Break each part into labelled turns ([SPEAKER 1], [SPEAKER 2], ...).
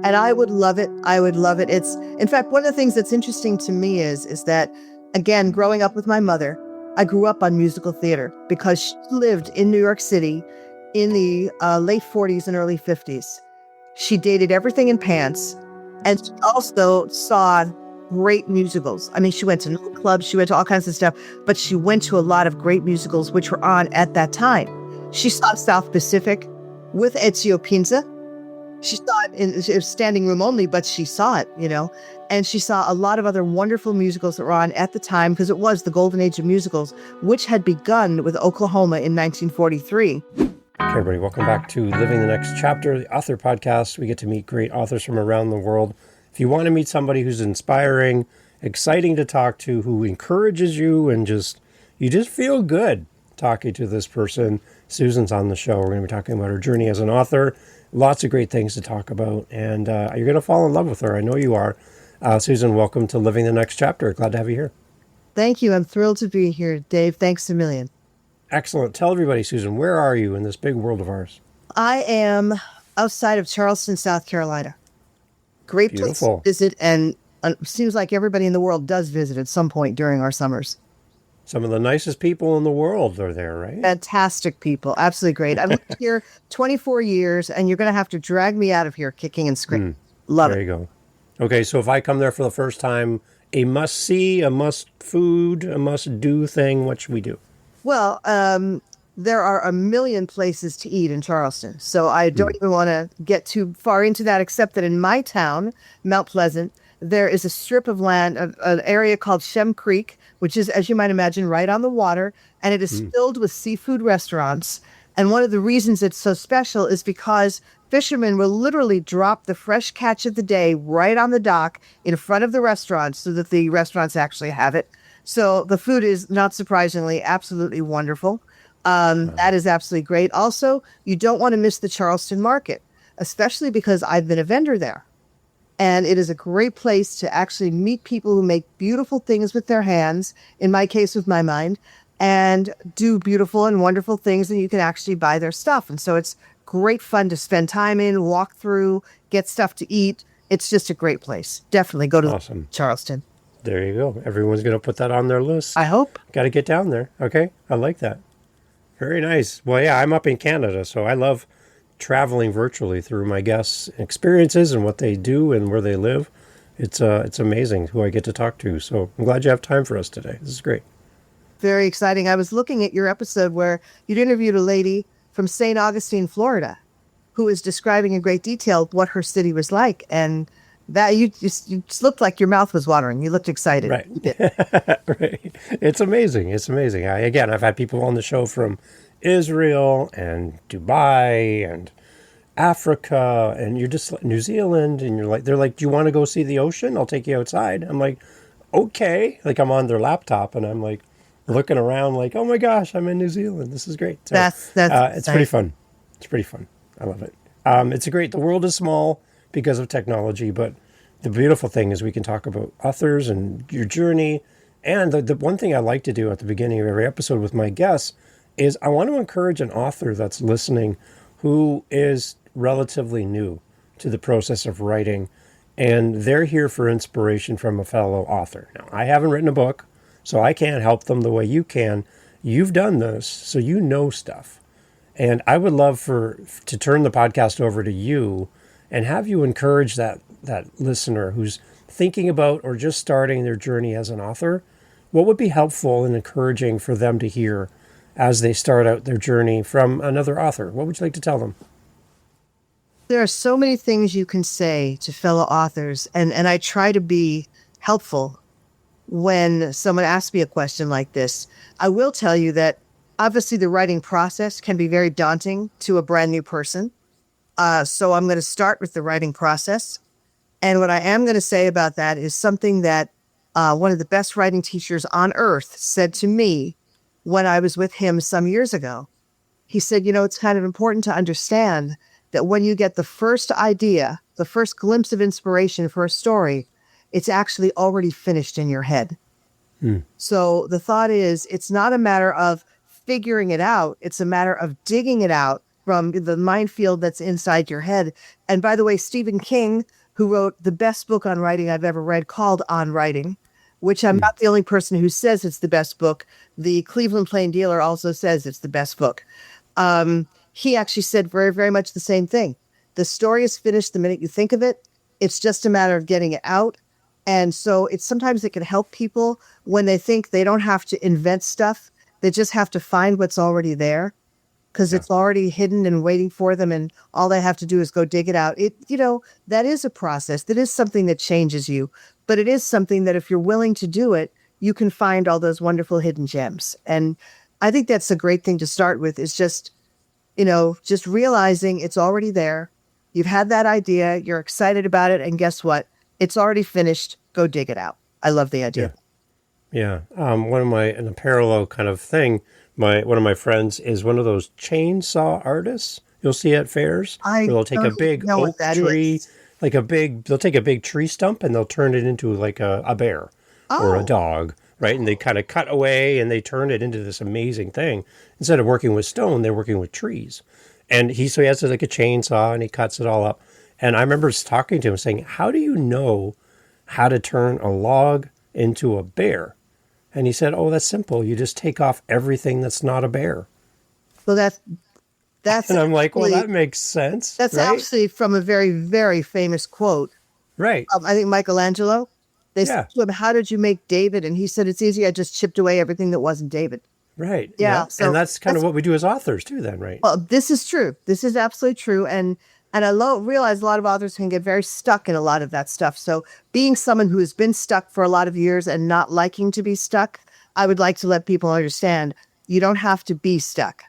[SPEAKER 1] And I would love it. I would love it. It's, in fact, one of the things that's interesting to me is that, again, growing up with my mother, I grew up on musical theater because she lived in New York City in the late 40s and early 50s. She dated everything in pants, and she also saw great musicals. I mean, she went to nightclubs, she went to all kinds of stuff, but she went to a lot of great musicals which were on at that time. She saw South Pacific with Ezio Pinza. She saw it it was standing room only, but she saw it, and she saw a lot of other wonderful musicals that were on at the time, because it was the golden age of musicals, which had begun with Oklahoma in 1943.
[SPEAKER 2] Okay, everybody, welcome back to Living the Next Chapter, the author podcast. We get to meet great authors from around the world. If you want to meet somebody who's inspiring, exciting to talk to, who encourages you, and you just feel good talking to this person, Susan's on the show. We're going to be talking about her journey as an author. Lots of great things to talk about, and you're going to fall in love with her. I know you are. Susan, welcome to Living the Next Chapter. Glad to have you here.
[SPEAKER 1] Thank you. I'm thrilled to be here, Dave. Thanks a million.
[SPEAKER 2] Excellent. Tell everybody, Susan, where are you in this big world of ours?
[SPEAKER 1] I am outside of Charleston, South Carolina. Great
[SPEAKER 2] Beautiful.
[SPEAKER 1] place to visit, and it seems like everybody in the world does visit at some point during our summers.
[SPEAKER 2] Some of the nicest people in the world are there, right?
[SPEAKER 1] Fantastic people. Absolutely great. I've lived here 24 years, and you're going to have to drag me out of here kicking and screaming. Love it.
[SPEAKER 2] There you go. Okay, so if I come there for the first time, a must-see, a must-food, a must-do thing, what should we do?
[SPEAKER 1] Well, there are a million places to eat in Charleston, so I don't even want to get too far into that, except that in my town, Mount Pleasant, there is a strip of land, an area called Shem Creek, which is, as you might imagine, right on the water, and it is filled with seafood restaurants. And one of the reasons it's so special is because fishermen will literally drop the fresh catch of the day right on the dock in front of the restaurants so that the restaurants actually have it. So the food is, not surprisingly, absolutely wonderful. That is absolutely great. Also, you don't want to miss the Charleston market, especially because I've been a vendor there. And it is a great place to actually meet people who make beautiful things with their hands, in my case, with my mind, and do beautiful and wonderful things, and you can actually buy their stuff. And so it's great fun to spend time in, walk through, get stuff to eat. It's just a great place. Definitely go to Charleston.
[SPEAKER 2] There you go. Everyone's going to put that on their list.
[SPEAKER 1] I hope.
[SPEAKER 2] Got to get down there. Okay. I like that. Very nice. Well, yeah, I'm up in Canada, so I love traveling virtually through my guests' experiences and what they do and where they live. It's amazing who I get to talk to. So I'm glad you have time for us today. This is great.
[SPEAKER 1] Very exciting. I was looking at your episode where you'd interviewed a lady from St. Augustine, Florida, who was describing in great detail what her city was like. And that you just looked like your mouth was watering. You looked excited.
[SPEAKER 2] Right. Right. It's amazing. It's amazing. I've had people on the show from Israel and Dubai and Africa, and you're just New Zealand, and they're like, do you want to go see the ocean? I'll take you outside. I'm like, okay. Like, I'm on their laptop and I'm like looking around like, oh my gosh, I'm in New Zealand. This is great. So, it's pretty fun. It's pretty fun. I love it. The world is small because of technology, but the beautiful thing is we can talk about authors and your journey. And the one thing I like to do at the beginning of every episode with my guests is I want to encourage an author that's listening who is relatively new to the process of writing, and they're here for inspiration from a fellow author. Now, I haven't written a book, so I can't help them the way you can. You've done this, so you know stuff. And I would love to turn the podcast over to you and have you encourage that listener who's thinking about or just starting their journey as an author. What would be helpful and encouraging for them to hear as they start out their journey from another author? What would you like to tell them?
[SPEAKER 1] There are so many things you can say to fellow authors, and I try to be helpful when someone asks me a question like this. I will tell you that obviously the writing process can be very daunting to a brand new person. So I'm going to start with the writing process. And what I am going to say about that is something that one of the best writing teachers on earth said to me when I was with him some years ago. He said, it's kind of important to understand that when you get the first idea, the first glimpse of inspiration for a story, it's actually already finished in your head. So the thought is, it's not a matter of figuring it out. It's a matter of digging it out, from the minefield that's inside your head. And by the way, Stephen King, who wrote the best book on writing I've ever read called On Writing, which I'm not the only person who says it's the best book. The Cleveland Plain Dealer also says it's the best book. He actually said very, very much the same thing. The story is finished the minute you think of it. It's just a matter of getting it out. And so sometimes it can help people when they think they don't have to invent stuff. They just have to find what's already there because it's already hidden and waiting for them. And all they have to do is go dig it out. That is a process. That is something that changes you, but it is something that if you're willing to do it, you can find all those wonderful hidden gems. And I think that's a great thing to start with is just realizing it's already there. You've had that idea, you're excited about it, and guess what? It's already finished. Go dig it out. I love the idea.
[SPEAKER 2] Yeah. In a parallel kind of thing, one of my friends is one of those chainsaw artists you'll see at fairs. Where they'll take a big oak tree, they'll take a big tree stump and they'll turn it into like a bear or a dog, right? And they kind of cut away and they turn it into this amazing thing. Instead of working with stone, they're working with trees. And he has like a chainsaw and he cuts it all up. And I remember talking to him saying, how do you know how to turn a log into a bear? And he said, oh, that's simple. You just take off everything that's not a bear.
[SPEAKER 1] Well, that's
[SPEAKER 2] and I'm like, well, that makes sense.
[SPEAKER 1] That's
[SPEAKER 2] right?
[SPEAKER 1] actually from a very, very famous quote.
[SPEAKER 2] Right.
[SPEAKER 1] I think Michelangelo, they said to him, how did you make David? And he said, it's easy. I just chipped away everything that wasn't David.
[SPEAKER 2] Right.
[SPEAKER 1] Yeah. So
[SPEAKER 2] and that's kind of what we do as authors too then, right?
[SPEAKER 1] Well, this is true. This is absolutely true. And I realize a lot of authors can get very stuck in a lot of that stuff. So being someone who has been stuck for a lot of years and not liking to be stuck, I would like to let people understand you don't have to be stuck.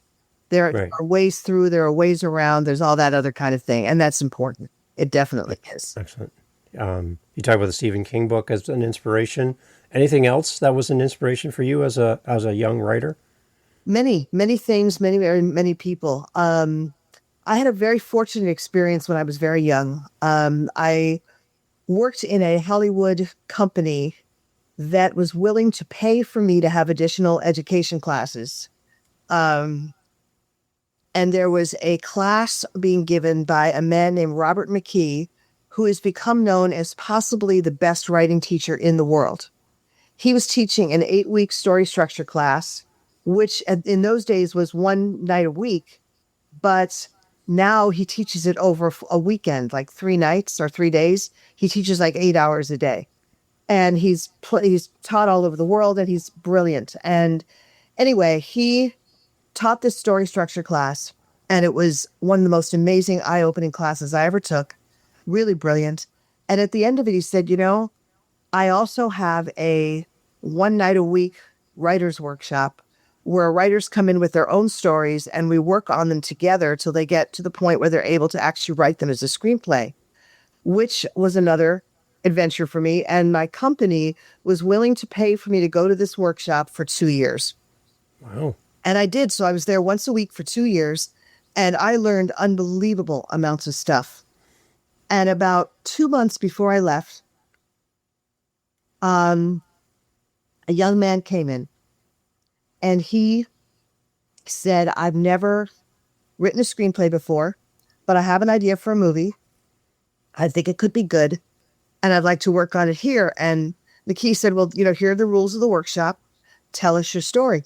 [SPEAKER 1] There are ways through, there are ways around, there's all that other kind of thing. And that's important. It definitely is.
[SPEAKER 2] Excellent. You talk about the Stephen King book as an inspiration. Anything else that was an inspiration for you as a young writer?
[SPEAKER 1] Many, many things, many, very many people. I had a very fortunate experience when I was very young. I worked in a Hollywood company that was willing to pay for me to have additional education classes. And there was a class being given by a man named Robert McKee, who has become known as possibly the best writing teacher in the world. He was teaching an 8-week story structure class, which in those days was one night a week, but now he teaches it over a weekend, like 3 nights or 3 days. He teaches like 8 hours a day. And he's taught all over the world and he's brilliant. And anyway, he taught this story structure class and it was one of the most amazing eye-opening classes I ever took. Really brilliant. And at the end of it, he said, I also have a 1 night a week writer's workshop where writers come in with their own stories and we work on them together till they get to the point where they're able to actually write them as a screenplay, which was another adventure for me. And my company was willing to pay for me to go to this workshop for 2 years.
[SPEAKER 2] Wow.
[SPEAKER 1] And I did. So I was there once a week for 2 years and I learned unbelievable amounts of stuff. And about 2 months before I left, a young man came in and he said, I've never written a screenplay before, but I have an idea for a movie. I think it could be good. And I'd like to work on it here. And McKee said, well, here are the rules of the workshop. Tell us your story.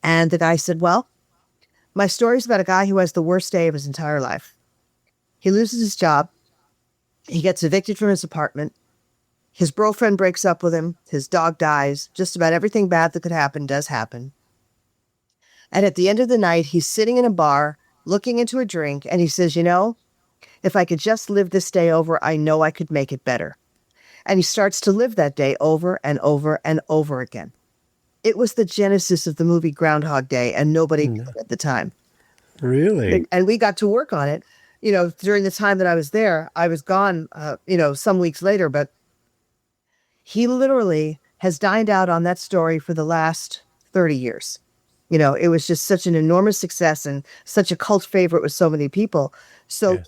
[SPEAKER 1] And the guy said, well, my story is about a guy who has the worst day of his entire life. He loses his job. He gets evicted from his apartment. His girlfriend breaks up with him. His dog dies. Just about everything bad that could happen does happen. And at the end of the night, he's sitting in a bar, looking into a drink, and he says, if I could just live this day over, I know I could make it better. And he starts to live that day over and over and over again. It was the genesis of the movie Groundhog Day, and nobody knew it at the time.
[SPEAKER 2] Really?
[SPEAKER 1] And we got to work on it. During the time that I was there, I was gone, some weeks later, but he literally has dined out on that story for the last 30 years. It was just such an enormous success and such a cult favorite with so many people. So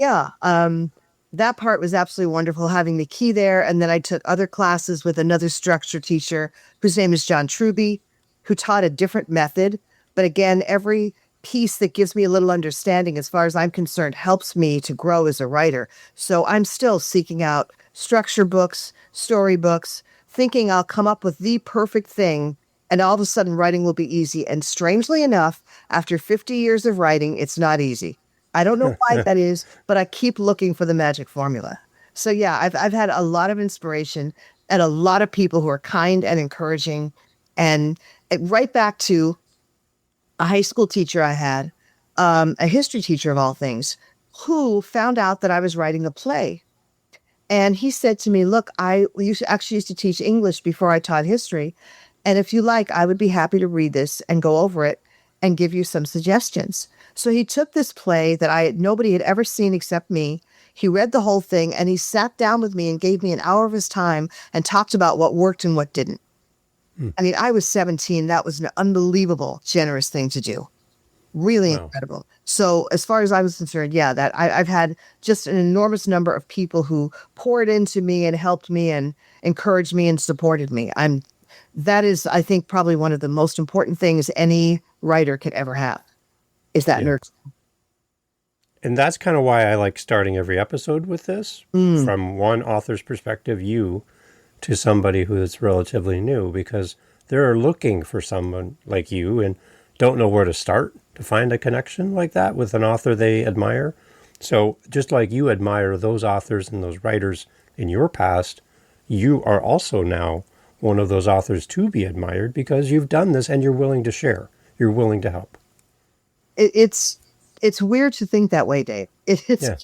[SPEAKER 1] that part was absolutely wonderful having the key there. And then I took other classes with another structure teacher whose name is John Truby, who taught a different method. But again, every piece that gives me a little understanding, as far as I'm concerned, helps me to grow as a writer. So I'm still seeking out structure books, story books, thinking I'll come up with the perfect thing. And all of a sudden, writing will be easy. And strangely enough, after 50 years of writing, it's not easy. I don't know why that is, but I keep looking for the magic formula. So yeah, I've had a lot of inspiration and a lot of people who are kind and encouraging, and right back to a high school teacher I had, a history teacher of all things, who found out that I was writing a play. And he said to me, look, actually used to teach English before I taught history. And if you like, I would be happy to read this and go over it and give you some suggestions. So he took this play that nobody had ever seen except me. He read the whole thing and he sat down with me and gave me an hour of his time and talked about what worked and what didn't. I mean, I was 17. That was an unbelievable, generous thing to do. Really
[SPEAKER 2] Wow.
[SPEAKER 1] incredible. So as far as I was concerned, yeah, that I've had just an enormous number of people who poured into me and helped me and encouraged me and supported me. That is, I think, probably one of the most important things any writer could ever have, is that
[SPEAKER 2] Yeah.
[SPEAKER 1] nurture.
[SPEAKER 2] And that's kind of why I like starting every episode with this from one author's perspective, you, to somebody who is relatively new, because they're looking for someone like you and don't know where to start to find a connection like that with an author they admire. So just like you admire those authors and those writers in your past, you are also now one of those authors to be admired because you've done this and you're willing to share. You're willing to help.
[SPEAKER 1] It's weird to think that way, Dave.
[SPEAKER 2] Yeah.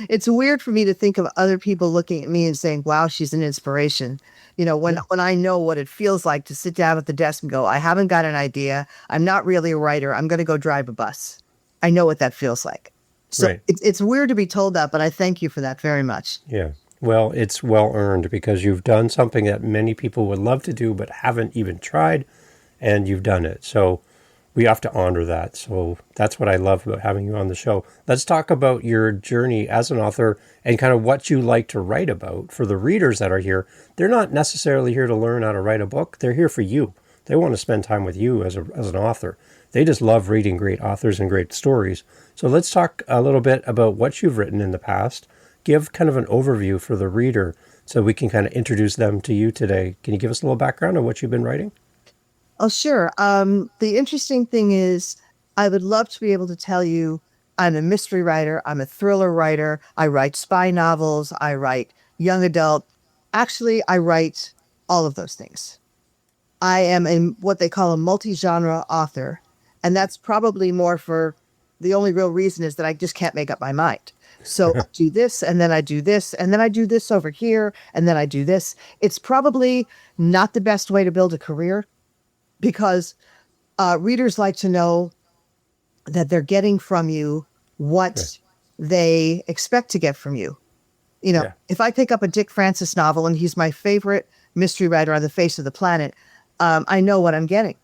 [SPEAKER 1] It's weird for me to think of other people looking at me and saying, wow, she's an inspiration. When I know what it feels like to sit down at the desk and go, I haven't got an idea. I'm not really a writer. I'm going to go drive a bus. I know what that feels like. So
[SPEAKER 2] Right.
[SPEAKER 1] it's weird to be told that, but I thank you for that very much.
[SPEAKER 2] Yeah. Well, it's well earned because you've done something that many people would love to do but haven't even tried, and you've done it. So we have to honor that. So that's what I love about having you on the show. Let's talk about your journey as an author and kind of what you like to write about. For the readers that are here, they're not necessarily here to learn how to write a book. They're here for you. They want to spend time with you as an author. They just love reading great authors and great stories. So let's talk a little bit about what you've written in the past. Give kind of an overview for the reader so we can kind of introduce them to you today. Can you give us a little background on what you've been writing?
[SPEAKER 1] Oh, sure. The interesting thing is, I would love to be able to tell you I'm a mystery writer. I'm a thriller writer. I write spy novels. I write young adult. Actually, I write all of those things. I am what they call a multi-genre author. And that's probably more for the only real reason is that I just can't make up my mind. So I do this, and then I do this, and then I do this over here, and then I do this. It's probably not the best way to build a career, because readers like to know that they're getting from you what
[SPEAKER 2] Right.
[SPEAKER 1] they expect to get from you.
[SPEAKER 2] Yeah.
[SPEAKER 1] If I pick up a Dick Francis novel and he's my favorite mystery writer on the face of the planet, I know what I'm getting,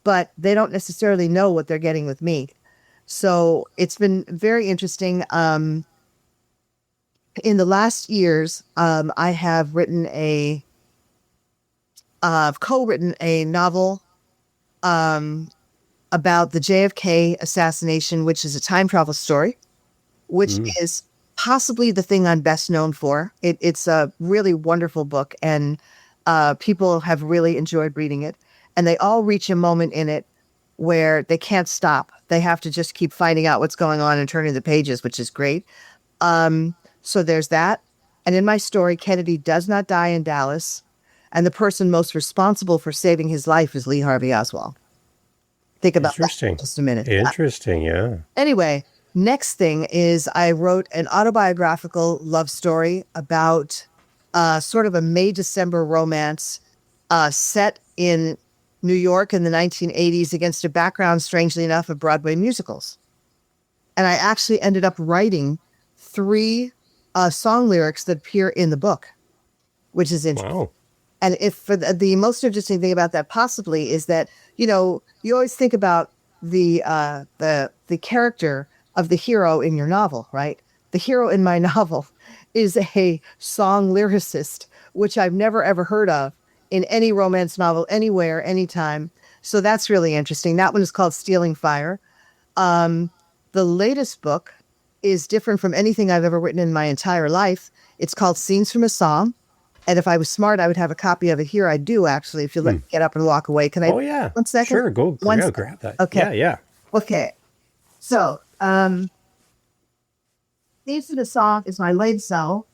[SPEAKER 1] but they don't necessarily know what they're getting with me. So it's been very interesting. In the last years, I have co-written a novel about the JFK assassination, which is a time travel story, which is possibly the thing I'm best known for. It's a really wonderful book, and people have really enjoyed reading it. And they all reach a moment in it where they can't stop. They have to just keep finding out what's going on and turning the pages, which is great. So there's that. And in my story, Kennedy does not die in Dallas. And the person most responsible for saving his life is Lee Harvey Oswald. Think about that
[SPEAKER 2] Interesting.
[SPEAKER 1] for just a minute.
[SPEAKER 2] Interesting, yeah.
[SPEAKER 1] Anyway, next thing is I wrote an autobiographical love story about sort of a May-December romance set in New York in the 1980s against a background, strangely enough, of Broadway musicals. And I actually ended up writing 3 song lyrics that appear in the book, which is interesting.
[SPEAKER 2] Wow.
[SPEAKER 1] And if for the most interesting thing about that possibly is that, you always think about the character of the hero in your novel, right? The hero in my novel is a song lyricist, which I've never ever heard of in any romance novel, anywhere, anytime. So that's really interesting. That one is called Stealing Fire. The latest book is different from anything I've ever written in my entire life. It's called Scenes from a Song. And if I was smart, I would have a copy of it here. I do, actually, if you let me get up and walk away. Can I?
[SPEAKER 2] Oh yeah.
[SPEAKER 1] 1 second?
[SPEAKER 2] Sure. Go
[SPEAKER 1] One
[SPEAKER 2] yeah,
[SPEAKER 1] sec-
[SPEAKER 2] grab that.
[SPEAKER 1] Okay.
[SPEAKER 2] Yeah, yeah.
[SPEAKER 1] Okay. So, Scenes from a Song is my latest novel,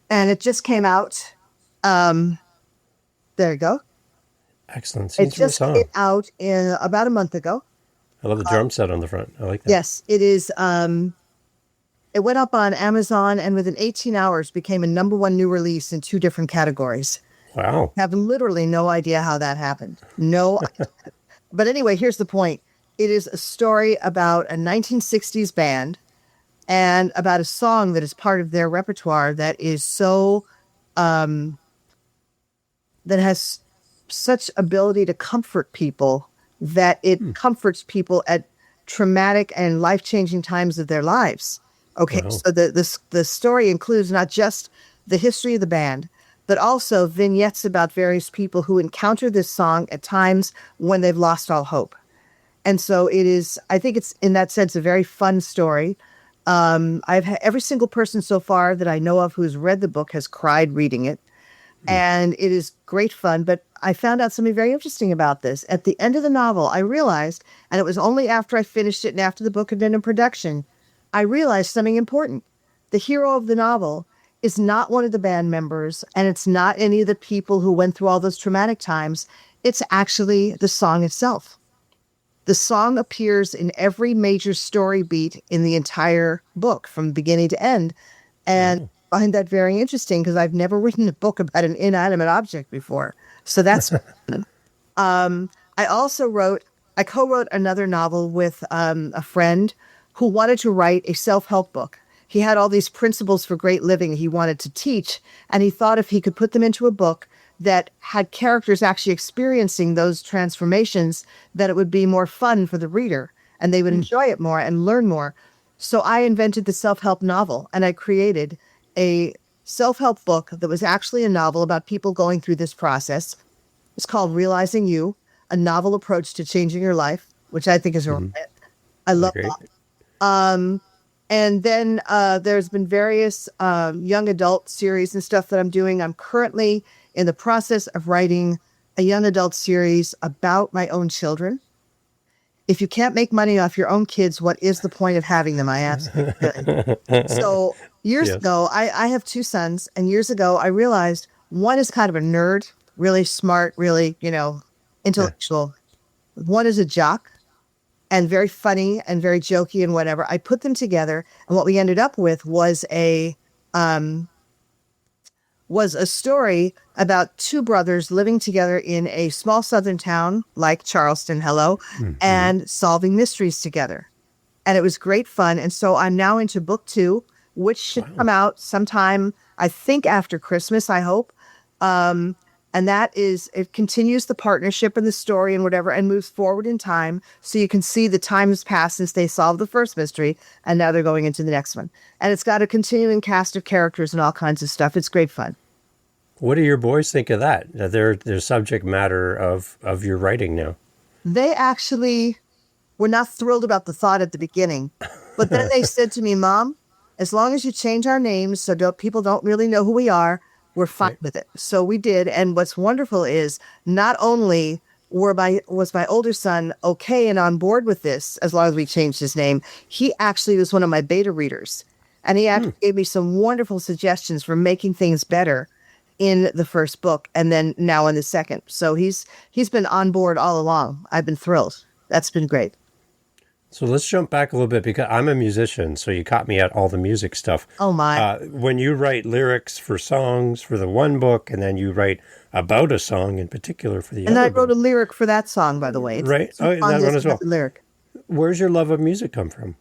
[SPEAKER 1] and it just came out. There you go.
[SPEAKER 2] Excellent.
[SPEAKER 1] It
[SPEAKER 2] Scenes from a
[SPEAKER 1] just came
[SPEAKER 2] song.
[SPEAKER 1] out in about a month ago.
[SPEAKER 2] I love the drum set on the front. I like that.
[SPEAKER 1] Yes, it is. It went up on Amazon and within 18 hours became a #1 new release in 2 different categories.
[SPEAKER 2] Wow.
[SPEAKER 1] I have literally no idea how that happened. No. But anyway, here's the point. It is a story about a 1960s band and about a song that is part of their repertoire that is so, that has such ability to comfort people, that it comforts people at traumatic and life-changing times of their lives. Okay,
[SPEAKER 2] Wow.
[SPEAKER 1] so the story includes not just the history of the band, but also vignettes about various people who encounter this song at times when they've lost all hope. And so it is, I think it's in that sense a very fun story. I've had every single person so far that I know of who's read the book has cried reading it. And it is great fun. But I found out something very interesting about this. At the end of the novel, I realized, and it was only after I finished it and after the book had been in production, I realized something important. The hero of the novel is not one of the band members, and it's not any of the people who went through all those traumatic times. It's actually the song itself. The song appears in every major story beat in the entire book from beginning to end. And I find that very interesting because I've never written a book about an inanimate object before. So that's, I co-wrote another novel with a friend who wanted to write a self-help book. He had all these principles for great living he wanted to teach, and he thought if he could put them into a book that had characters actually experiencing those transformations, that it would be more fun for the reader and they would enjoy it more and learn more. So I invented the self-help novel, and I created a self-help book that was actually a novel about people going through this process. It's called Realizing You, a novel approach to changing your life, which I think is a I love
[SPEAKER 2] Great.
[SPEAKER 1] that. And then there's been various young adult series and stuff that I'm doing. I'm currently in the process of writing a young adult series about my own children. If you can't make money off your own kids, what is the point of having them? I ask. So years
[SPEAKER 2] Yes.
[SPEAKER 1] ago, I have 2 sons, and years ago I realized one is kind of a nerd, really smart, really, intellectual. One is a jock and very funny and very jokey and whatever. I put them together, and what we ended up with was a story about 2 brothers living together in a small southern town like Charleston, and solving mysteries together. And it was great fun. And so I'm now into book 2, which should come out sometime, I think, after Christmas, I hope. And that is, it continues the partnership and the story and whatever, and moves forward in time. So you can see the time has passed since they solved the first mystery, and now they're going into the next one. And it's got a continuing cast of characters and all kinds of stuff. It's great fun.
[SPEAKER 2] What do your boys think of that? Their subject matter of your writing now.
[SPEAKER 1] They actually were not thrilled about the thought at the beginning, but then they said to me, Mom, as long as you change our names so people don't really know who we are, we're fine with it. So we did. And what's wonderful is not only was my older son okay and on board with this, as long as we changed his name, he actually was one of my beta readers. And he actually gave me some wonderful suggestions for making things better in the first book and then now in the second. So he's been on board all along. I've been thrilled. That's been great.
[SPEAKER 2] So let's jump back a little bit because I'm a musician, so you caught me at all the music stuff.
[SPEAKER 1] Oh, my.
[SPEAKER 2] When you write lyrics for songs for the one book, and then you write about a song in particular for the
[SPEAKER 1] And
[SPEAKER 2] other
[SPEAKER 1] I wrote a
[SPEAKER 2] book.
[SPEAKER 1] lyric for that song, by the way. It's
[SPEAKER 2] Right. Oh,
[SPEAKER 1] on
[SPEAKER 2] that
[SPEAKER 1] this
[SPEAKER 2] one as well.
[SPEAKER 1] lyric.
[SPEAKER 2] Where's your love of music come from?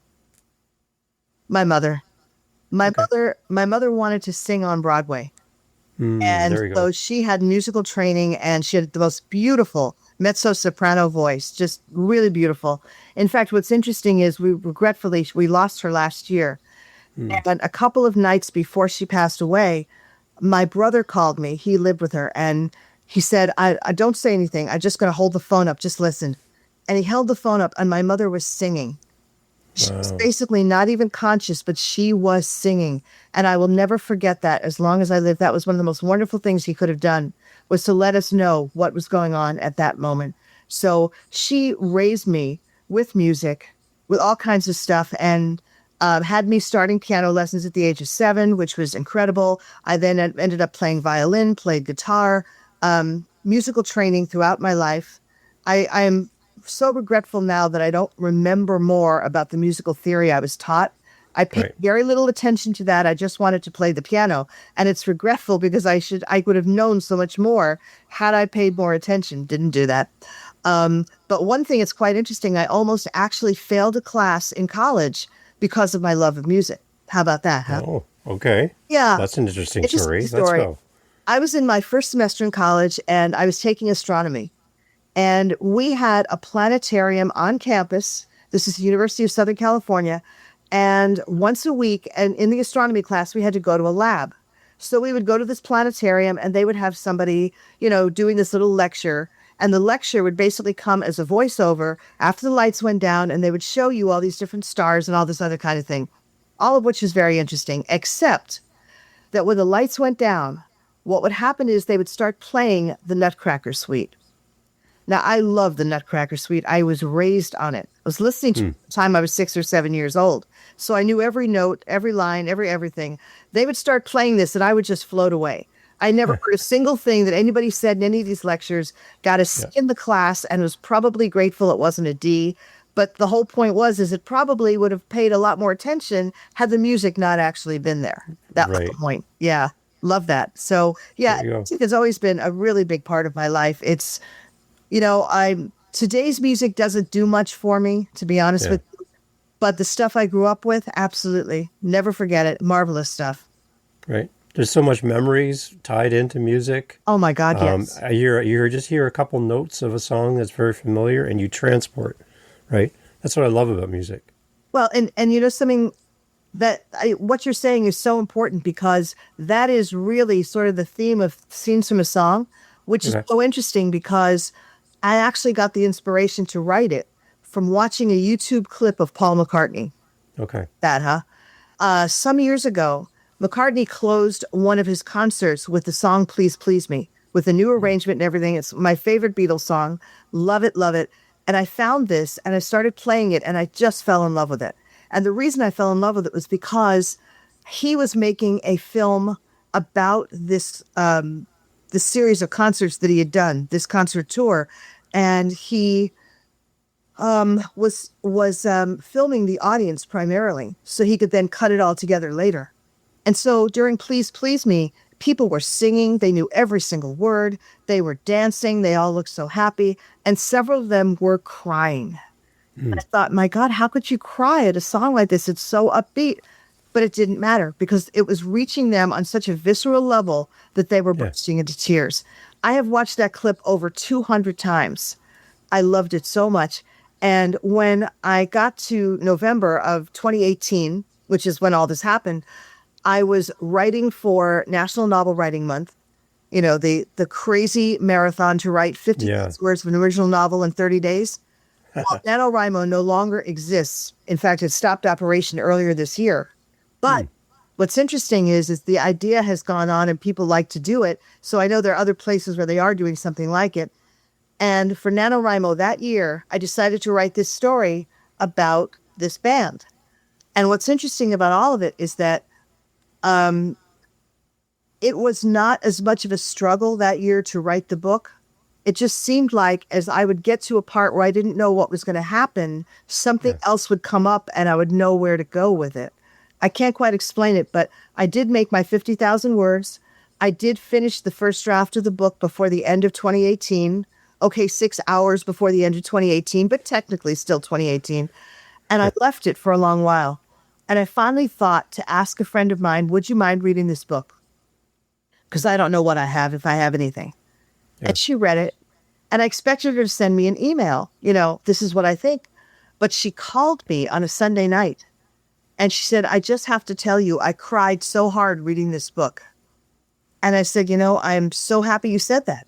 [SPEAKER 1] My mother. My mother wanted to sing on Broadway. And
[SPEAKER 2] there you
[SPEAKER 1] so
[SPEAKER 2] go.
[SPEAKER 1] she had musical training, and she had the most beautiful mezzo-soprano voice, just really beautiful. In fact, what's interesting is we lost her last year. And a couple of nights before she passed away, my brother called me. He lived with her, and he said, I don't say anything. I'm just going to hold the phone up. Just listen. And he held the phone up, and my mother was singing. She was
[SPEAKER 2] Wow.
[SPEAKER 1] basically not even conscious, but she was singing. And I will never forget that as long as I live. That was one of the most wonderful things he could have done, was to let us know what was going on at that moment. So she raised me with music, with all kinds of stuff, and had me starting piano lessons at the age of 7, which was incredible. I then ended up playing violin, played guitar, musical training throughout my life. I am so regretful now that I don't remember more about the musical theory I was taught. I paid
[SPEAKER 2] Right.
[SPEAKER 1] very little attention to that. I just wanted to play the piano. And it's regretful because I would have known so much more had I paid more attention. Didn't do that. But one thing that's quite interesting, I almost actually failed a class in college because of my love of music. How about that, huh?
[SPEAKER 2] Oh, okay.
[SPEAKER 1] Yeah.
[SPEAKER 2] That's an interesting
[SPEAKER 1] Interesting
[SPEAKER 2] story. Let's
[SPEAKER 1] story.
[SPEAKER 2] go.
[SPEAKER 1] I was in my first semester in college and I was taking astronomy. And we had a planetarium on campus. This is the University of Southern California. And once a week, and in the astronomy class, we had to go to a lab. So we would go to this planetarium and they would have somebody, doing this little lecture. And the lecture would basically come as a voiceover after the lights went down, and they would show you all these different stars and all this other kind of thing, all of which is very interesting, except that when the lights went down, what would happen is they would start playing the Nutcracker Suite. Now, I love the Nutcracker Suite. I was raised on it. I was listening to it the time I was 6 or 7 years old. So I knew every note, every line, everything. They would start playing this and I would just float away. I never heard a single thing that anybody said in any of these lectures, got a C
[SPEAKER 2] Yeah.
[SPEAKER 1] in the class, and was probably grateful it wasn't a D. But the whole point is it probably would have paid a lot more attention had the music not actually been there. That was the
[SPEAKER 2] Right.
[SPEAKER 1] point. Yeah. Love that. So yeah,
[SPEAKER 2] There you go.
[SPEAKER 1] music has always been a really big part of my life. It's, I'm today's music doesn't do much for me, to be honest
[SPEAKER 2] Yeah.
[SPEAKER 1] with you. But the stuff I grew up with, absolutely. Never forget it. Marvelous stuff.
[SPEAKER 2] Right. There's so much memories tied into music.
[SPEAKER 1] Oh my God, yes.
[SPEAKER 2] Just hear a couple notes of a song that's very familiar, and you transport. Right. That's what I love about music.
[SPEAKER 1] Well, and something what you're saying is so important because that is really sort of the theme of Scenes from a Song, which is
[SPEAKER 2] Okay.
[SPEAKER 1] so interesting because I actually got the inspiration to write it from watching a YouTube clip of Paul McCartney.
[SPEAKER 2] Okay.
[SPEAKER 1] That, huh? Some years ago, McCartney closed one of his concerts with the song Please Please Me, with a new arrangement and everything. It's my favorite Beatles song. Love it, love it. And I found this and I started playing it and I just fell in love with it. And the reason I fell in love with it was because he was making a film about this series of concerts that he had done, this concert tour. And he was filming the audience primarily so he could then cut it all together later. And so during Please Please Me, people were singing. They knew every single word. They were dancing. They all looked so happy. And several of them were crying. And I thought, my God, how could you cry at a song like this? It's so upbeat. But it didn't matter because it was reaching them on such a visceral level that they were
[SPEAKER 2] Yeah.
[SPEAKER 1] bursting into tears. I have watched that clip over 200 times. I loved it so much. And when I got to November of 2018, which is when all this happened, I was writing for National Novel Writing Month, the crazy marathon to write 50
[SPEAKER 2] Yeah.
[SPEAKER 1] words of an original novel in 30 days. Well, NaNoWriMo no longer exists. In fact, it stopped operation earlier this year. But what's interesting is the idea has gone on and people like to do it. So I know there are other places where they are doing something like it. And for NaNoWriMo that year, I decided to write this story about this band. And what's interesting about all of it is that it was not as much of a struggle that year to write the book. It just seemed like as I would get to a part where I didn't know what was going to happen, something else would come up and I would know where to go with it. I can't quite explain it, but I did make my 50,000 words. I did finish the first draft of the book before the end of 2018. Okay, 6 hours before the end of 2018, but technically still 2018. And I left it for a long while. And I finally thought to ask a friend of mine, would you mind reading this book? Because I don't know what I have, if I have anything.
[SPEAKER 2] Yeah.
[SPEAKER 1] And she read it. And I expected her to send me an email. This is what I think. But she called me on a Sunday night. And she said, I just have to tell you, I cried so hard reading this book. And I said, I'm so happy you said that.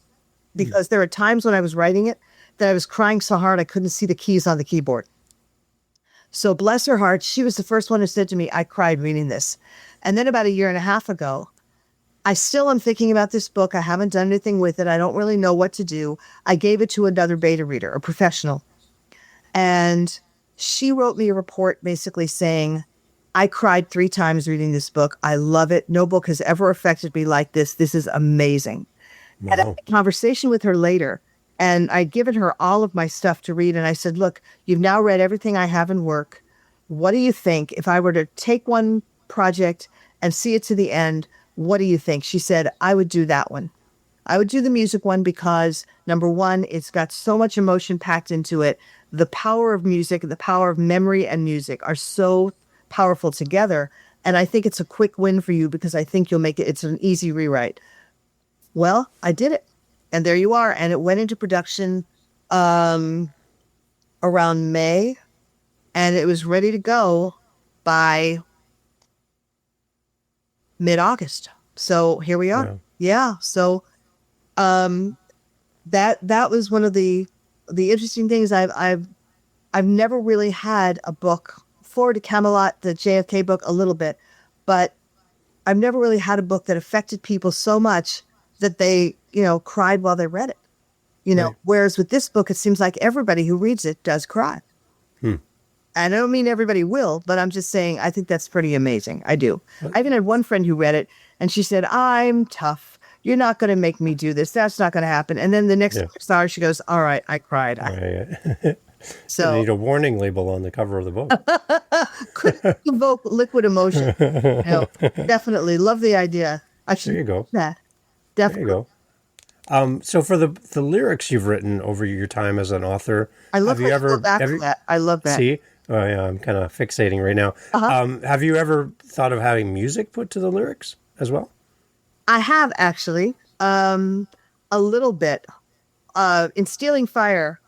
[SPEAKER 1] Because there are times when I was writing it that I was crying so hard I couldn't see the keys on the keyboard. So bless her heart, she was the first one who said to me, I cried reading this. And then about a year and a half ago, I still am thinking about this book. I haven't done anything with it. I don't really know what to do. I gave it to another beta reader, a professional. And she wrote me a report basically saying, I cried 3 times reading this book. I love it. No book has ever affected me like this. This is amazing. And I had
[SPEAKER 2] Wow.
[SPEAKER 1] a conversation with her later, and I'd given her all of my stuff to read. And I said, look, you've now read everything I have in work. What do you think if I were to take one project and see it to the end? What do you think? She said, I would do that one. I would do the music one because, number one, it's got so much emotion packed into it. The power of music, the power of memory and music are so powerful together. And I think it's a quick win for you because I think you'll make it, it's an easy rewrite. Well, I did it. And there you are. And it went into production around May, and it was ready to go by mid-August. So here we are.
[SPEAKER 2] Yeah.
[SPEAKER 1] Yeah. So that was one of the interesting things. I've never really had a book forward to Camelot, the JFK book, a little bit, but I've never really had a book that affected people so much that they, cried while they read it.
[SPEAKER 2] Right.
[SPEAKER 1] Whereas with this book, it seems like everybody who reads it does cry. I don't mean everybody will, but I'm just saying I think that's pretty amazing. I do. I even had one friend who read it, and she said, I'm tough. You're not going to make me do this. That's not going to happen. And then the next hour, she goes, all right, I cried.
[SPEAKER 2] Right.
[SPEAKER 1] So
[SPEAKER 2] You need a warning label on the cover of the book.
[SPEAKER 1] could evoke liquid emotion. Definitely. Love the idea. I should
[SPEAKER 2] There you go.
[SPEAKER 1] do that.
[SPEAKER 2] There
[SPEAKER 1] Definitely.
[SPEAKER 2] you go. So for the lyrics you've written over your time as an author,
[SPEAKER 1] I love
[SPEAKER 2] have you
[SPEAKER 1] how you
[SPEAKER 2] ever
[SPEAKER 1] go back to that. I love that.
[SPEAKER 2] see? Oh, yeah, I'm kind of fixating right now. Have you ever thought of having music put to the lyrics as well?
[SPEAKER 1] I have actually, a little bit. In Stealing Fire,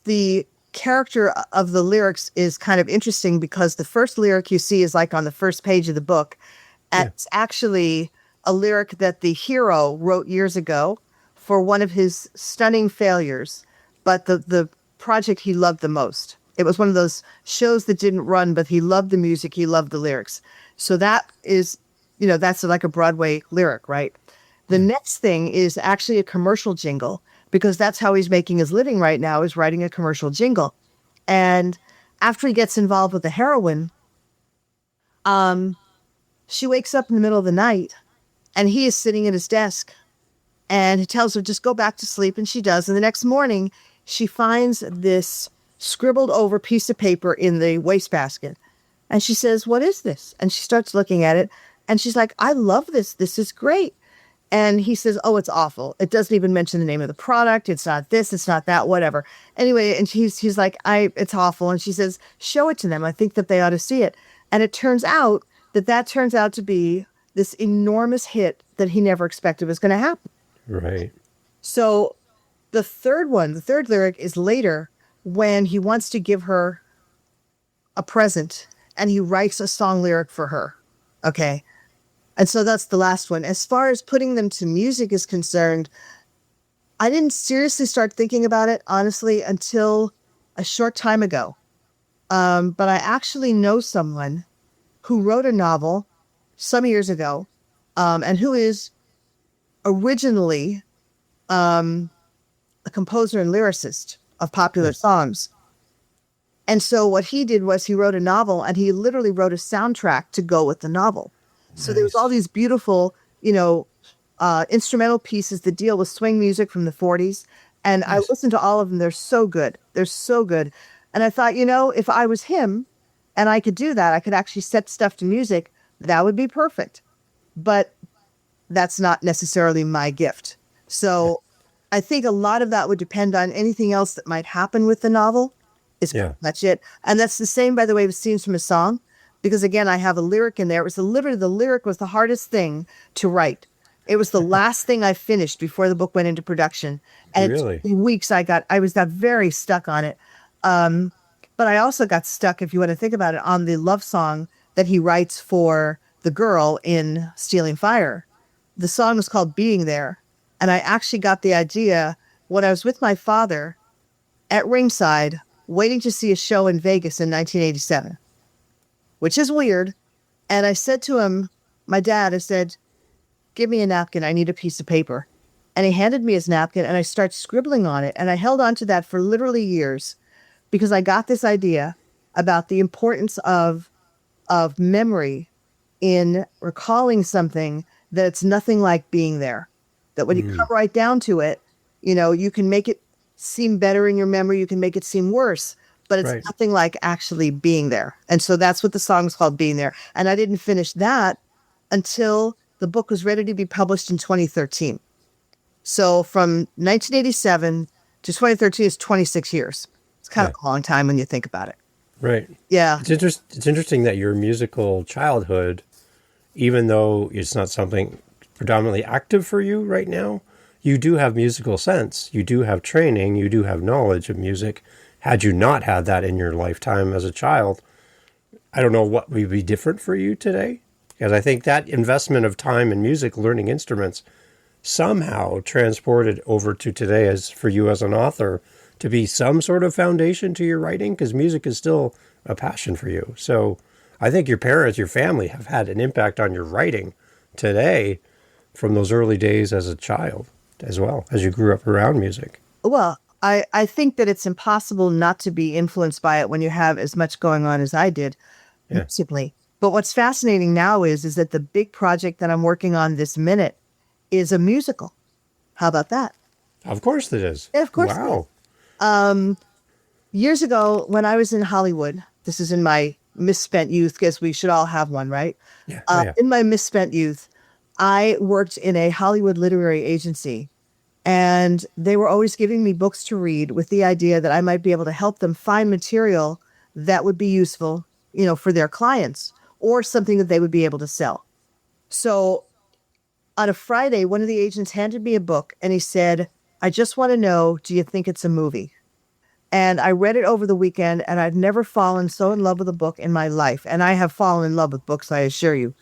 [SPEAKER 1] the character of the lyrics is kind of interesting because the first lyric you see is like on the first page of the book. And it's actually a lyric that the hero wrote years ago for one of his stunning failures, but the project he loved the most. It was one of those shows that didn't run, but he loved the music. He loved the lyrics. So that is, that's like a Broadway lyric, right? The next thing is actually a commercial jingle, because that's how he's making his living right now, is writing a commercial jingle. And after he gets involved with the heroine, she wakes up in the middle of the night and he is sitting at his desk, and he tells her, just go back to sleep. And she does. And the next morning she finds this scribbled over piece of paper in the wastebasket. And she says, what is this? And she starts looking at it, and she's like, I love this. This is great. And he says, oh, it's awful. It doesn't even mention the name of the product. It's not this, it's not that, whatever. Anyway, and he's like, it's awful. And she says, show it to them. I think that they ought to see it. And it turns out that turns out to be this enormous hit that he never expected was going to happen.
[SPEAKER 2] Right.
[SPEAKER 1] So the third lyric is later, when he wants to give her a present and he writes a song lyric for her. Okay. And so that's the last one. As far as putting them to music is concerned, I didn't seriously start thinking about it, honestly, until a short time ago. But I actually know someone who wrote a novel some years ago, and who is originally a composer and lyricist of popular songs. And so what he did was he wrote a novel, and he literally wrote a soundtrack to go with the novel. So there was all these beautiful, instrumental pieces that deal with swing music from the 40s. And I listened to all of them. They're so good. They're so good. And I thought, if I was him and I could do that, I could actually set stuff to music, that would be perfect. But that's not necessarily my gift. So I think a lot of that would depend on anything else that might happen with the novel. That's it. And that's the same, by the way, with scenes from a song. Because again, I have a lyric in there. It was the lyric was the hardest thing to write. It was the last thing I finished before the book went into production. And
[SPEAKER 2] Really?
[SPEAKER 1] it took weeks I got very stuck on it. But I also got stuck, if you want to think about it, on the love song that he writes for the girl in Stealing Fire. The song is called Being There. And I actually got the idea when I was with my father at ringside waiting to see a show in Vegas in 1987, which is weird. And I said to him, my dad, I said, give me a napkin. I need a piece of paper. And he handed me his napkin and I started scribbling on it. And I held on to that for literally years because I got this idea about the importance of memory in recalling something that it's nothing like being there. That when you come right down to it, you can make it seem better in your memory. You can make it seem worse, but it's
[SPEAKER 2] Right.
[SPEAKER 1] nothing like actually being there. And so that's what the song's called, Being There. And I didn't finish that until the book was ready to be published in 2013. So from 1987 to 2013 is 26 years. It's kind of a long time when you think about it.
[SPEAKER 2] Right.
[SPEAKER 1] Yeah.
[SPEAKER 2] It's interesting that your musical childhood, even though it's not something predominantly active for you right now, you do have musical sense. You do have training. You do have knowledge of music. Had you not had that in your lifetime as a child, I don't know what would be different for you today. Because I think that investment of time in music, learning instruments, somehow transported over to today as for you as an author to be some sort of foundation to your writing, because music is still a passion for you. So I think your parents, your family have had an impact on your writing today from those early days as a child as well, as you grew up around music.
[SPEAKER 1] Well, I think that it's impossible not to be influenced by it when you have as much going on as I did,
[SPEAKER 2] Yeah.
[SPEAKER 1] musically. But what's fascinating now is that the big project that I'm working on this minute is a musical. How about that?
[SPEAKER 2] Of course it is.
[SPEAKER 1] Yeah, of course it
[SPEAKER 2] Wow.
[SPEAKER 1] Years ago, when I was in Hollywood, this is in my misspent youth, because we should all have one, right?
[SPEAKER 2] Yeah. Oh, yeah.
[SPEAKER 1] In my misspent youth, I worked in a Hollywood literary agency, and they were always giving me books to read with the idea that I might be able to help them find material that would be useful, for their clients or something that they would be able to sell. So on a Friday, one of the agents handed me a book and he said, I just want to know, do you think it's a movie? And I read it over the weekend, and I've never fallen so in love with a book in my life. And I have fallen in love with books, I assure you.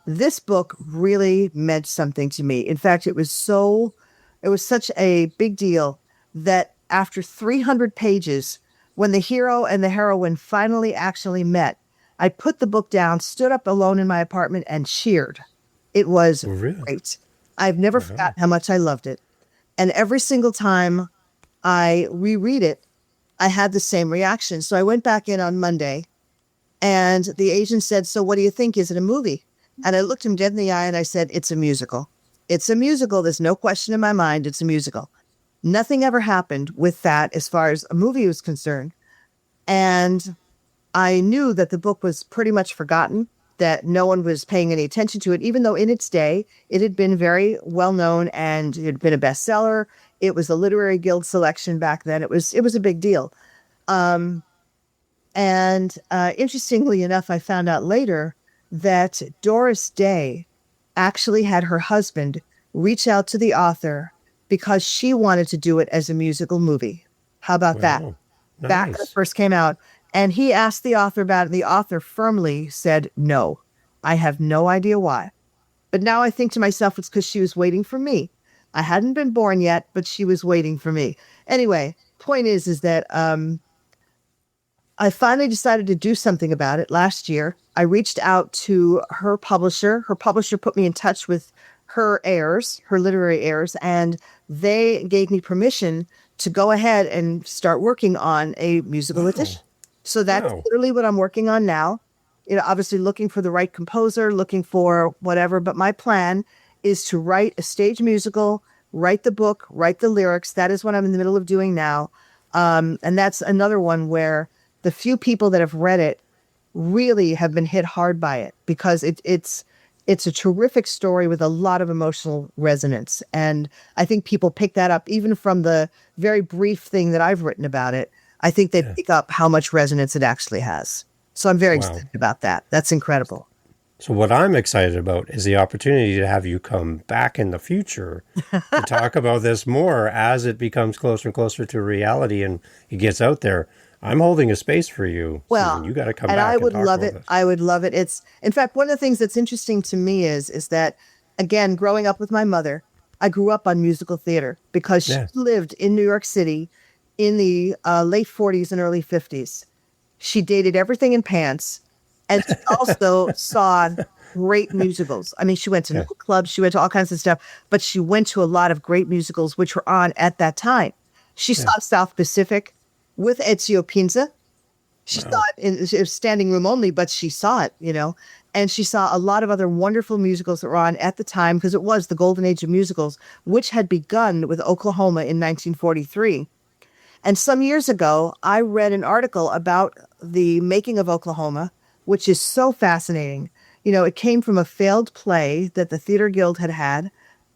[SPEAKER 1] This book really meant something to me. In fact, it was such a big deal that after 300 pages, when the hero and the heroine finally actually met, I put the book down, stood up alone in my apartment, and cheered. It was
[SPEAKER 2] Really?
[SPEAKER 1] great. I've never forgotten how much I loved it. And every single time I reread it, I had the same reaction. So I went back in on Monday, and the agent said, so what do you think? Is it a movie? And I looked him dead in the eye and I said, it's a musical. It's a musical. There's no question in my mind. It's a musical. Nothing ever happened with that as far as a movie was concerned. And I knew that the book was pretty much forgotten, that no one was paying any attention to it, even though in its day it had been very well known and it had been a bestseller. It was a literary guild selection back then. It was a big deal. And interestingly enough, I found out later that Doris Day actually had her husband reach out to the author because she wanted to do it as a musical movie. How about that?
[SPEAKER 2] Wow.
[SPEAKER 1] Back when it
[SPEAKER 2] Nice.
[SPEAKER 1] first came out. And he asked the author about it. And the author firmly said, no, I have no idea why. But now I think to myself, it's because she was waiting for me. I hadn't been born yet, but she was waiting for me. Anyway, point is that I finally decided to do something about it last year. I reached out to her publisher. Her publisher put me in touch with her heirs, her literary heirs, and they gave me permission to go ahead and start working on a musical edition. So that's
[SPEAKER 2] Wow.
[SPEAKER 1] literally what I'm working on now. Obviously looking for the right composer, looking for whatever. But my plan is to write a stage musical, write the book, write the lyrics. That is what I'm in the middle of doing now. And that's another one where the few people that have read it really have been hit hard by it, because it's a terrific story with a lot of emotional resonance. And I think people pick that up even from the very brief thing that I've written about it. I think they pick up how much resonance it actually has. So I'm very excited about that. That's incredible.
[SPEAKER 2] So what I'm excited about is the opportunity to have you come back in the future to talk about this more as it becomes closer and closer to reality and it gets out there. I'm holding a space for you.
[SPEAKER 1] Well,
[SPEAKER 2] Susan. You got to come
[SPEAKER 1] and
[SPEAKER 2] back
[SPEAKER 1] I would
[SPEAKER 2] and talk
[SPEAKER 1] love
[SPEAKER 2] about
[SPEAKER 1] it.
[SPEAKER 2] this.
[SPEAKER 1] I would love it. It's, in fact, one of the things that's interesting to me is that, again, growing up with my mother, I grew up on musical theater because she
[SPEAKER 2] Yeah.
[SPEAKER 1] lived in New York City in the late 40s and early 50s. She dated everything in pants, and she also saw great musicals. I mean, she went to
[SPEAKER 2] Yeah.
[SPEAKER 1] nightclubs, she went to all kinds of stuff, but she went to a lot of great musicals which were on at that time. She
[SPEAKER 2] Yeah.
[SPEAKER 1] saw South Pacific with Ezio Pinza. She saw
[SPEAKER 2] Wow.
[SPEAKER 1] it it was standing room only, but she saw it, and she saw a lot of other wonderful musicals that were on at the time because it was the golden age of musicals, which had begun with Oklahoma in 1943. And some years ago, I read an article about the making of Oklahoma, which is so fascinating. It came from a failed play that the Theater Guild had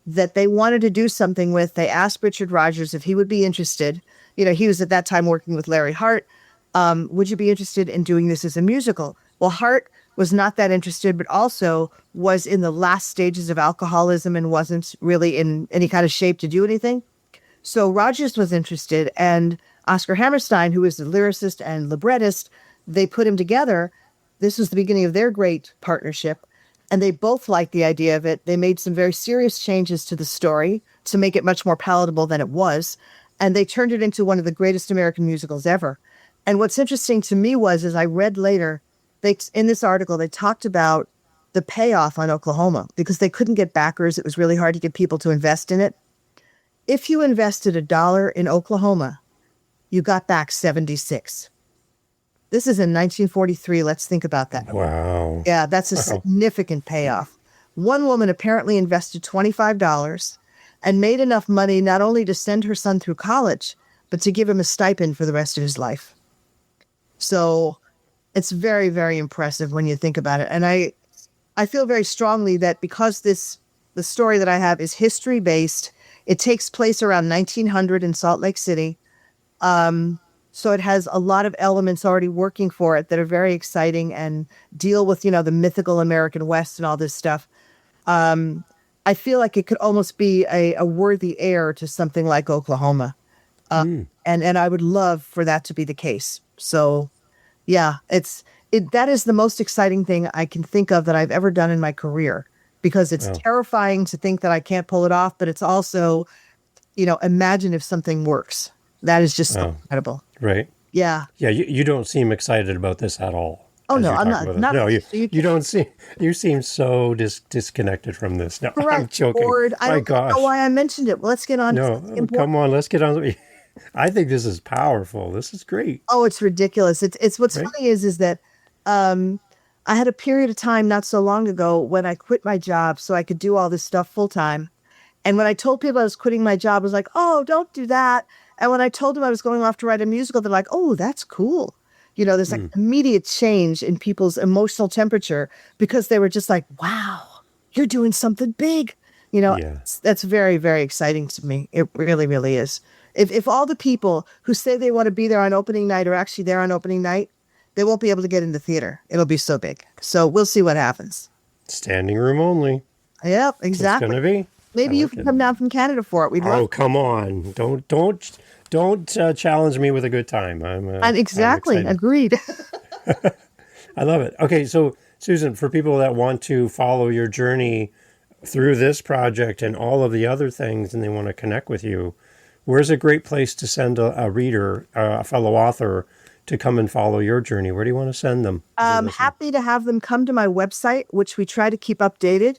[SPEAKER 1] that they wanted to do something with. They asked Richard Rodgers if he would be interested. He was at that time working with Larry Hart. Would you be interested in doing this as a musical? Well, Hart was not that interested, but also was in the last stages of alcoholism and wasn't really in any kind of shape to do anything. So Rogers was interested, and Oscar Hammerstein, who is the lyricist and librettist, they put him together. This was the beginning of their great partnership, and they both liked the idea of it. They made some very serious changes to the story to make it much more palatable than it was, and they turned it into one of the greatest American musicals ever. And what's interesting to me was, as I read later, in this article, they talked about the payoff on Oklahoma because they couldn't get backers. It was really hard to get people to invest in it. If you invested $1 in Oklahoma, you got back 76. This is in 1943. Let's think about that.
[SPEAKER 2] Wow.
[SPEAKER 1] Yeah, that's a significant payoff. One woman apparently invested $25 and made enough money not only to send her son through college, but to give him a stipend for the rest of his life. So it's very, very impressive when you think about it. And I feel very strongly that because the story that I have is history based, it takes place around 1900 in Salt Lake City. So it has a lot of elements already working for it that are very exciting and deal with, the mythical American West and all this stuff. I feel like it could almost be a worthy heir to something like Oklahoma. And I would love for that to be the case. So yeah, that is the most exciting thing I can think of that I've ever done in my career, because it's terrifying to think that I can't pull it off, but it's also, imagine if something works. That is just so incredible.
[SPEAKER 2] Right.
[SPEAKER 1] Yeah.
[SPEAKER 2] Yeah. You don't seem excited about this at all.
[SPEAKER 1] Oh,
[SPEAKER 2] as
[SPEAKER 1] no,
[SPEAKER 2] you're
[SPEAKER 1] I'm
[SPEAKER 2] talking
[SPEAKER 1] not.
[SPEAKER 2] about this.
[SPEAKER 1] Not
[SPEAKER 2] No, you don't seem, you seem so disconnected from this. No, I'm joking.
[SPEAKER 1] bored. I
[SPEAKER 2] My
[SPEAKER 1] don't
[SPEAKER 2] gosh.
[SPEAKER 1] know why I mentioned it. Well, let's get on to
[SPEAKER 2] No,
[SPEAKER 1] something important.
[SPEAKER 2] come on. Let's get on. I think this is powerful. This is great.
[SPEAKER 1] Oh, it's ridiculous. It's what's
[SPEAKER 2] Right?
[SPEAKER 1] funny is that I had a period of time not so long ago when I quit my job so I could do all this stuff full time. And when I told people I was quitting my job, I was like, oh, don't do that. And when I told them I was going off to write a musical, they're like, oh, that's cool. There's like immediate change in people's emotional temperature because they were just like, wow, you're doing something big.
[SPEAKER 2] Yeah.
[SPEAKER 1] That's very, very exciting to me. It really, really is. If all the people who say they want to be there on opening night are actually there on opening night, they won't be able to get in the theater. It'll be so big. So we'll see what happens.
[SPEAKER 2] Standing room only.
[SPEAKER 1] Yep,
[SPEAKER 2] It's
[SPEAKER 1] exactly.
[SPEAKER 2] going to be.
[SPEAKER 1] Maybe
[SPEAKER 2] I
[SPEAKER 1] you
[SPEAKER 2] like
[SPEAKER 1] can
[SPEAKER 2] it.
[SPEAKER 1] come down from Canada for it. We'd love.
[SPEAKER 2] Oh, come on. Don't challenge me with a good time.
[SPEAKER 1] And exactly.
[SPEAKER 2] I'm excited.
[SPEAKER 1] Agreed.
[SPEAKER 2] I love it. Okay, so Susan, for people that want to follow your journey through this project and all of the other things, and they want to connect with you, where's a great place to send a reader, a fellow author, to come and follow your journey? Where do you want to send them?
[SPEAKER 1] I'm happy to have them come to my website, which we try to keep updated.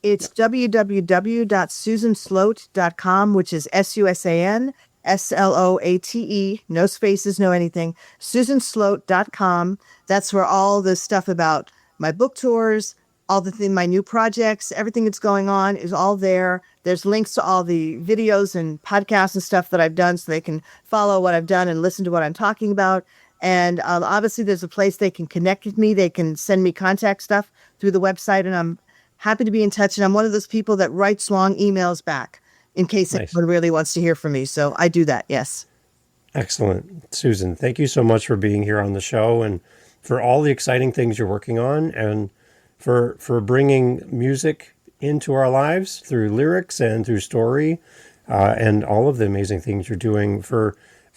[SPEAKER 1] It's www.susansloate.com, which is SUSANSLOATE, no spaces, no anything, susansloate.com. That's where all the stuff about my book tours, my new projects, everything that's going on is all there. There's links to all the videos and podcasts and stuff that I've done so they can follow what I've done and listen to what I'm talking about. And obviously there's a place they can connect with me. They can send me contact stuff through the website, and I'm happy to be in touch. And I'm one of those people that writes long emails back in case anyone really wants to hear from me. So I do that. Yes.
[SPEAKER 2] Excellent. Susan, thank you so much for being here on the show and for all the exciting things you're working on, and for bringing music into our lives through lyrics and through story, and all of the amazing things you're doing for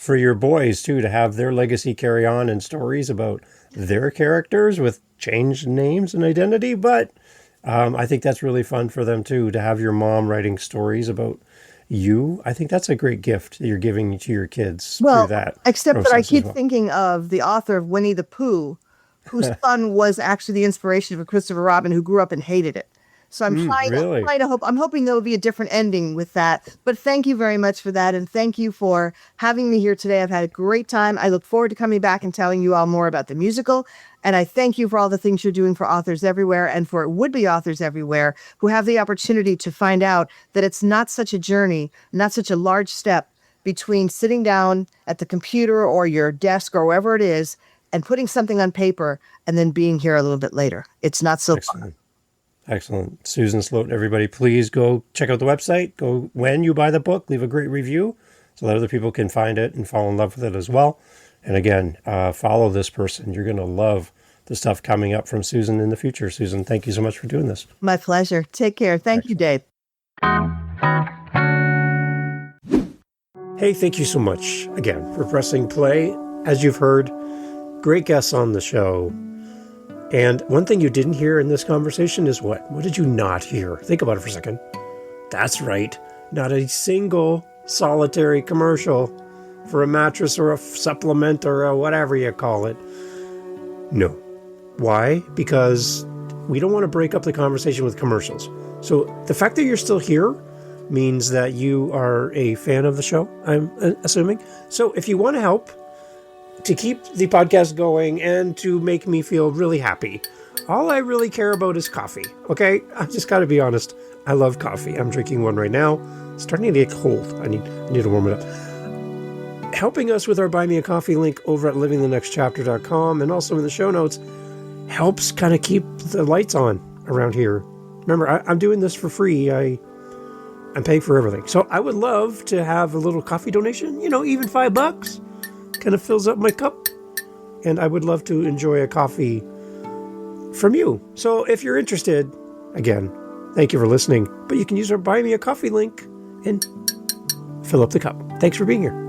[SPEAKER 2] your boys too, to have their legacy carry on and stories about their characters with changed names and identity. But I think that's really fun for them too, to have your mom writing stories about I think that's a great gift that you're giving to your kids through
[SPEAKER 1] Well,
[SPEAKER 2] that
[SPEAKER 1] except that I
[SPEAKER 2] process as
[SPEAKER 1] keep
[SPEAKER 2] well.
[SPEAKER 1] thinking of the author of Winnie the Pooh, whose son was actually the inspiration for Christopher Robin, who grew up and hated it. So
[SPEAKER 2] Really?
[SPEAKER 1] I'm hoping there will be a different ending with that. But thank you very much for that. And thank you for having me here today. I've had a great time. I look forward to coming back and telling you all more about the musical. And I thank you for all the things you're doing for authors everywhere and for would-be authors everywhere who have the opportunity to find out that it's not such a journey, not such a large step between sitting down at the computer or your desk or wherever it is and putting something on paper and then being here a little bit later. It's not so far.
[SPEAKER 2] Excellent. Excellent. Susan Sloate, everybody, please go check out the website. Go when you buy the book, leave a great review so that other people can find it and fall in love with it as well. And again, follow this person. You're going to love the stuff coming up from Susan in the future. Susan, thank you so much for doing this.
[SPEAKER 1] My pleasure. Take care. Thank you, Dave.
[SPEAKER 2] Hey, thank you so much again for pressing play. As you've heard, great guests on the show. And one thing you didn't hear in this conversation is what? What did you not hear? Think about it for a second. That's right. Not a single solitary commercial for a mattress or a supplement or a whatever you call it. No. Why? Because we don't want to break up the conversation with commercials. So the fact that you're still here means that you are a fan of the show, I'm assuming. So if you want to help to keep the podcast going and to make me feel really happy, all I really care about is coffee, okay? I just got to be honest. I love coffee. I'm drinking one right now. It's starting to get cold. I need to warm it up. Helping us with our Buy Me a Coffee link over at livingthenextchapter.com and also in the show notes helps kind of keep the lights on around here. Remember, I'm doing this for free. I'm paying for everything. So I would love to have a little coffee donation, even $5 kind of fills up my cup. And I would love to enjoy a coffee from you. So if you're interested, again, thank you for listening. But you can use our Buy Me a Coffee link and fill up the cup. Thanks for being here.